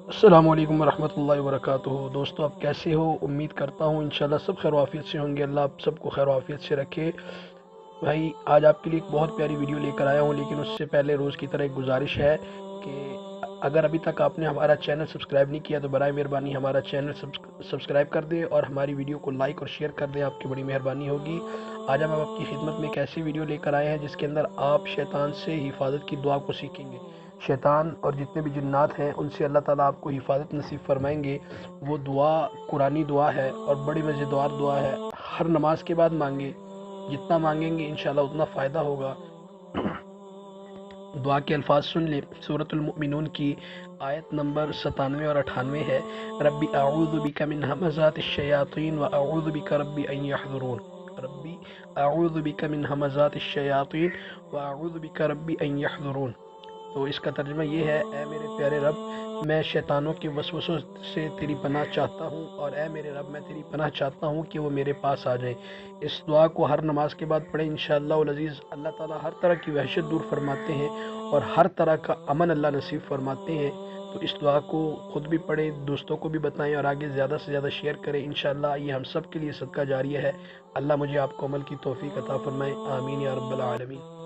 अस्सलामुअलैकुम वरहमतुल्लाहि वबरकातुहू। दोस्तों, आप कैसे हो? उम्मीद करता हूँ इंशाल्लाह सब खैर आफियत से होंगे। अल्लाह आप सबको खैर आफियत से रखे। भाई, आज आपके लिए एक बहुत प्यारी वीडियो लेकर आया हूँ, लेकिन उससे पहले रोज़ की तरह एक गुजारिश है कि अगर अभी तक आपने हमारा चैनल सब्सक्राइब नहीं किया तो बराए मेहरबानी हमारा चैनल सब्सक्राइब कर दें और हमारी वीडियो को लाइक और शेयर कर दें। आपकी बड़ी मेहरबानी होगी। आज हम आपकी खिदमत में एक ऐसी वीडियो लेकर आए हैं जिसके अंदर आप शैतान से हिफाजत की दुआ को सीखेंगे। शैतान और जितने भी जिन्नात हैं उनसे अल्लाह ताला आपको हिफाजत नसीब फरमाएंगे। वो दुआ कुरानी दुआ है और बड़ी मज़ेदार दुआ है। हर नमाज के बाद मांगे, जितना मांगेंगे इंशाल्लाह उतना फ़ायदा होगा। दुआ के अल्फाज सुन ले। सूरतुल मुमिनून की आयत नंबर 97 और 98 है। रब्बी अऊज़ु बिका मिन हमज़ातिश शयातीन व अऊज़ु बिका रब्बी अन यहज़ुरून। रब्बी अऊज़ु बिका मिन हमज़ातिश शयातीन व अऊज़ु बिका रब्बी अन यहज़ुरून। तो इसका तर्जुमा ये है, ऐ मेरे प्यारे रब, मैं शैतानों के वसवसों से तेरी पनाह चाहता हूँ, और ऐ मेरे रब, मैं तेरी पनाह चाहता हूँ कि वो मेरे पास आ जाए। इस दुआ को हर नमाज के बाद पढ़े इंशाअल्लाह अज़ीज़। अल्लाह ताला हर तरह की वहशत दूर फरमाते हैं और हर तरह का अमन अल्लाह नसीब फरमाते हैं। तो इस दुआ को ख़ुद भी पढ़ें, दोस्तों को भी बताएं और आगे ज़्यादा से ज़्यादा शेयर करें। इंशाअल्लाह ये हम सब के लिए सदका जारिया है। अल्लाह मुझे आपको अमल की तौफीक अता फरमाए। आमीन या रब्बल आलमीन।